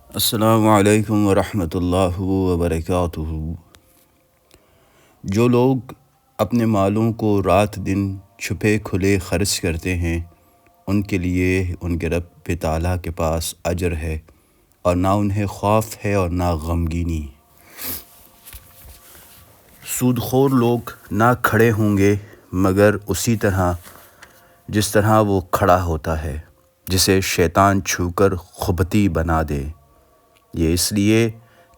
السلام علیکم ورحمۃ اللہ وبرکاتہ۔ جو لوگ اپنے مالوں کو رات دن چھپے کھلے خرچ کرتے ہیں ان کے لیے ان کے رب تعالیٰ کے پاس اجر ہے، اور نہ انہیں خوف ہے اور نہ غمگینی۔ سود خور لوگ نہ کھڑے ہوں گے مگر اسی طرح جس طرح وہ کھڑا ہوتا ہے، جسے شیطان چھو کر خبطی بنا دے۔ یہ اس لیے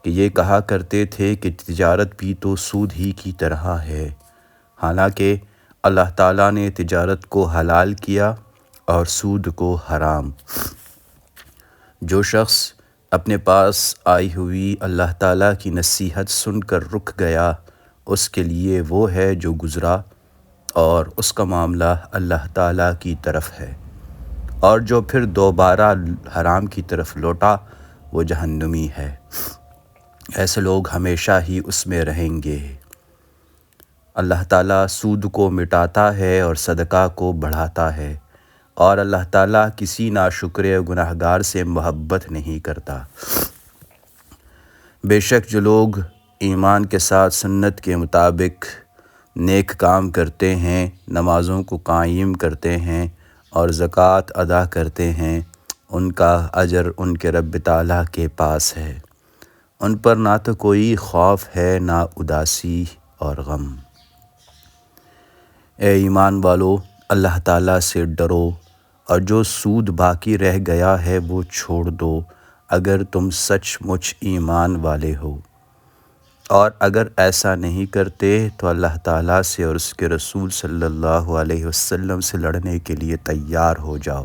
کہ یہ کہا کرتے تھے کہ تجارت بھی تو سود ہی کی طرح ہے، حالانکہ اللہ تعالیٰ نے تجارت کو حلال کیا اور سود کو حرام۔ جو شخص اپنے پاس آئی ہوئی اللہ تعالیٰ کی نصیحت سن کر رک گیا، اس کے لیے وہ ہے جو گزرا اور اس کا معاملہ اللہ تعالیٰ کی طرف ہے، اور جو پھر دوبارہ حرام کی طرف لوٹا وہ جہنمی ہے۔ ایسے لوگ ہمیشہ ہی اس میں رہیں گے۔ اللہ تعالیٰ سود کو مٹاتا ہے اور صدقہ کو بڑھاتا ہے، اور اللہ تعالیٰ کسی ناشکر گناہگار سے محبت نہیں کرتا۔ بے شک جو لوگ ایمان کے ساتھ سنت کے مطابق نیک کام کرتے ہیں، نمازوں کو قائم کرتے ہیں اور زکوٰۃ ادا کرتے ہیں، ان کا اجر ان کے رب تعالیٰ کے پاس ہے۔ ان پر نہ تو کوئی خوف ہے نہ اداسی اور غم۔ اے ایمان والو، اللہ تعالیٰ سے ڈرو اور جو سود باقی رہ گیا ہے وہ چھوڑ دو، اگر تم سچ مچ ایمان والے ہو۔ اور اگر ایسا نہیں کرتے تو اللہ تعالیٰ سے اور اس کے رسول صلی اللہ علیہ وسلم سے لڑنے کے لیے تیار ہو جاؤ۔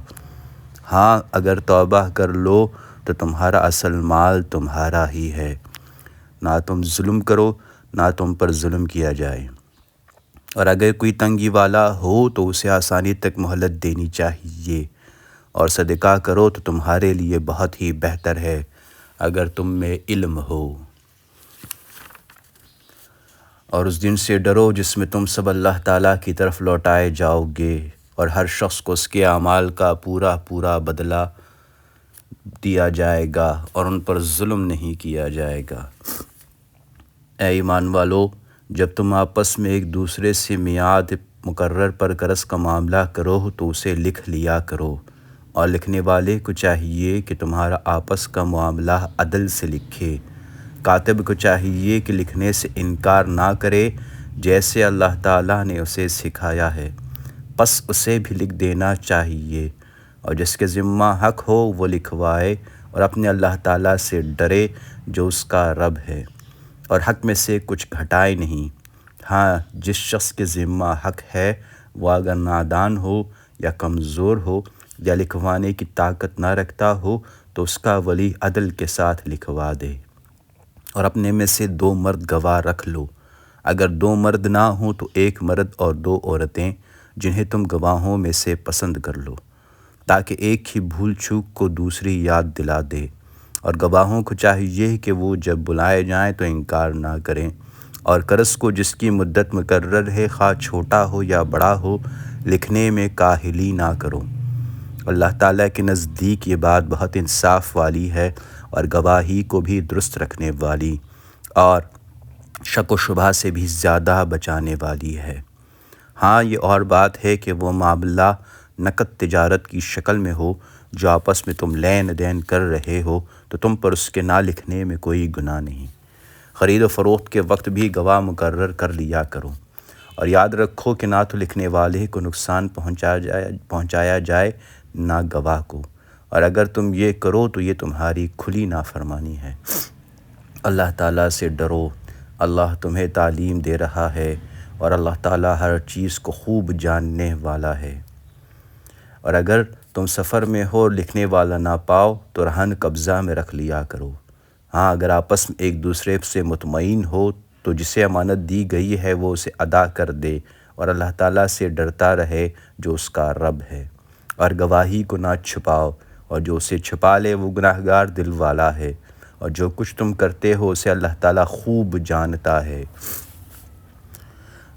ہاں، اگر توبہ کر لو تو تمہارا اصل مال تمہارا ہی ہے، نہ تم ظلم کرو نہ تم پر ظلم کیا جائے۔ اور اگر کوئی تنگی والا ہو تو اسے آسانی تک مہلت دینی چاہیے، اور صدقہ کرو تو تمہارے لیے بہت ہی بہتر ہے اگر تم میں علم ہو۔ اور اس دن سے ڈرو جس میں تم سب اللہ تعالیٰ کی طرف لوٹائے جاؤ گے، اور ہر شخص کو اس کے اعمال کا پورا بدلہ دیا جائے گا اور ان پر ظلم نہیں کیا جائے گا۔ اے ایمان والو، جب تم آپس میں ایک دوسرے سے میعاد مقرر پر قرض کا معاملہ کرو تو اسے لکھ لیا کرو، اور لکھنے والے کو چاہیے کہ تمہارا آپس کا معاملہ عدل سے لکھے۔ کاتب کو چاہیے کہ لکھنے سے انکار نہ کرے جیسے اللہ تعالیٰ نے اسے سکھایا ہے، پس اسے بھی لکھ دینا چاہیے، اور جس کے ذمہ حق ہو وہ لکھوائے اور اپنے اللہ تعالیٰ سے ڈرے جو اس کا رب ہے، اور حق میں سے کچھ گھٹائے نہیں۔ ہاں، جس شخص کے ذمہ حق ہے وہ اگر نادان ہو یا کمزور ہو یا لکھوانے کی طاقت نہ رکھتا ہو تو اس کا ولی عدل کے ساتھ لکھوا دے، اور اپنے میں سے 2 مرد گواہ رکھ لو۔ اگر 2 مرد نہ ہوں تو 1 مرد اور 2 عورتیں جنہیں تم گواہوں میں سے پسند کر لو، تاکہ ایک ہی بھول چوک کو دوسری یاد دلا دے۔ اور گواہوں کو چاہیے کہ وہ جب بلائے جائیں تو انکار نہ کریں، اور قرض کو جس کی مدت مقرر ہے خواہ چھوٹا ہو یا بڑا ہو لکھنے میں کاہلی نہ کرو۔ اللہ تعالیٰ کے نزدیک یہ بات بہت انصاف والی ہے اور گواہی کو بھی درست رکھنے والی اور شک و شبہ سے بھی زیادہ بچانے والی ہے۔ ہاں، یہ اور بات ہے کہ وہ معاملہ نقد تجارت کی شکل میں ہو جو آپس میں تم لین دین کر رہے ہو تو تم پر اس کے نہ لکھنے میں کوئی گناہ نہیں۔ خرید و فروخت کے وقت بھی گواہ مقرر کر لیا کرو، اور یاد رکھو کہ نہ تو لکھنے والے کو نقصان پہنچایا جائے نہ گواہ کو، اور اگر تم یہ کرو تو یہ تمہاری کھلی نافرمانی ہے۔ اللہ تعالیٰ سے ڈرو، اللہ تمہیں تعلیم دے رہا ہے، اور اللہ تعالیٰ ہر چیز کو خوب جاننے والا ہے۔ اور اگر تم سفر میں ہو اور لکھنے والا نہ پاؤ تو رہن قبضہ میں رکھ لیا کرو۔ ہاں، اگر آپس میں ایک دوسرے سے مطمئن ہو تو جسے امانت دی گئی ہے وہ اسے ادا کر دے، اور اللہ تعالیٰ سے ڈرتا رہے جو اس کا رب ہے۔ اور گواہی کو نہ چھپاؤ، اور جو اسے چھپا لے وہ گناہگار دل والا ہے، اور جو کچھ تم کرتے ہو اسے اللہ تعالیٰ خوب جانتا ہے۔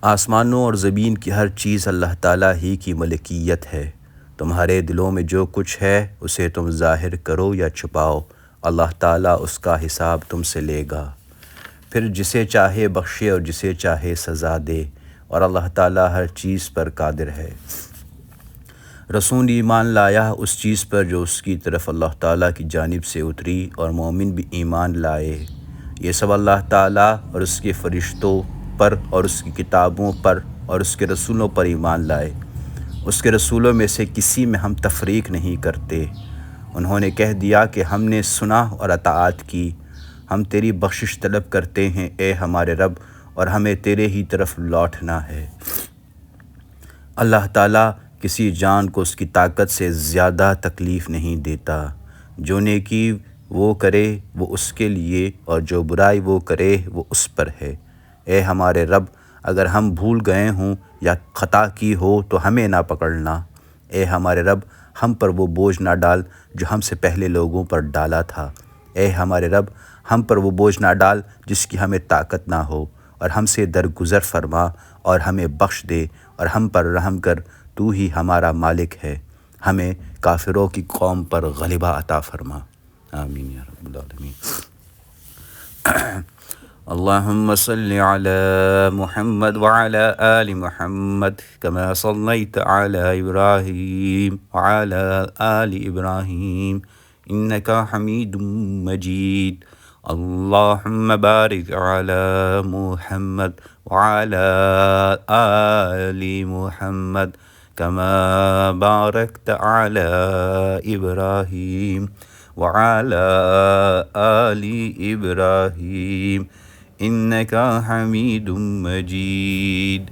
آسمانوں اور زمین کی ہر چیز اللہ تعالیٰ ہی کی ملکیت ہے۔ تمہارے دلوں میں جو کچھ ہے اسے تم ظاہر کرو یا چھپاؤ اللہ تعالیٰ اس کا حساب تم سے لے گا۔ پھر جسے چاہے بخشے اور جسے چاہے سزا دے، اور اللہ تعالیٰ ہر چیز پر قادر ہے۔ رسول ایمان لایا اس چیز پر جو اس کی طرف اللہ تعالیٰ کی جانب سے اتری، اور مومن بھی ایمان لائے۔ یہ سب اللہ تعالیٰ اور اس کے فرشتوں پر اور اس کی کتابوں پر اور اس کے رسولوں پر ایمان لائے۔ اس کے رسولوں میں سے کسی میں ہم تفریق نہیں کرتے۔ انہوں نے کہہ دیا کہ ہم نے سنا اور اطاعت کی، ہم تیری بخشش طلب کرتے ہیں اے ہمارے رب، اور ہمیں تیرے ہی طرف لوٹنا ہے۔ اللہ تعالیٰ کسی جان کو اس کی طاقت سے زیادہ تکلیف نہیں دیتا۔ جو نیکی وہ کرے وہ اس کے لیے، اور جو برائی وہ کرے وہ اس پر ہے۔ اے ہمارے رب، اگر ہم بھول گئے ہوں یا خطا کی ہو تو ہمیں نہ پکڑنا۔ اے ہمارے رب، ہم پر وہ بوجھ نہ ڈال جو ہم سے پہلے لوگوں پر ڈالا تھا۔ اے ہمارے رب، ہم پر وہ بوجھ نہ ڈال جس کی ہمیں طاقت نہ ہو، اور ہم سے درگزر فرما اور ہمیں بخش دے، اور ہم پر رحم کر، تو ہی ہمارا مالک ہے۔ ہمیں کافروں کی قوم پر غلبہ عطا فرما۔ آمین یا رب العالمین۔ اللہم صلی علی محمد وعلی آل محمد کما صلیت علی ابراہیم وعلی آل ابراہیم انکا حمید مجید۔ اللہم بارک علی محمد وعلی آل محمد کما بارکت علی ابراہیم وعلی آل ابراہیم انکا حمید مجید۔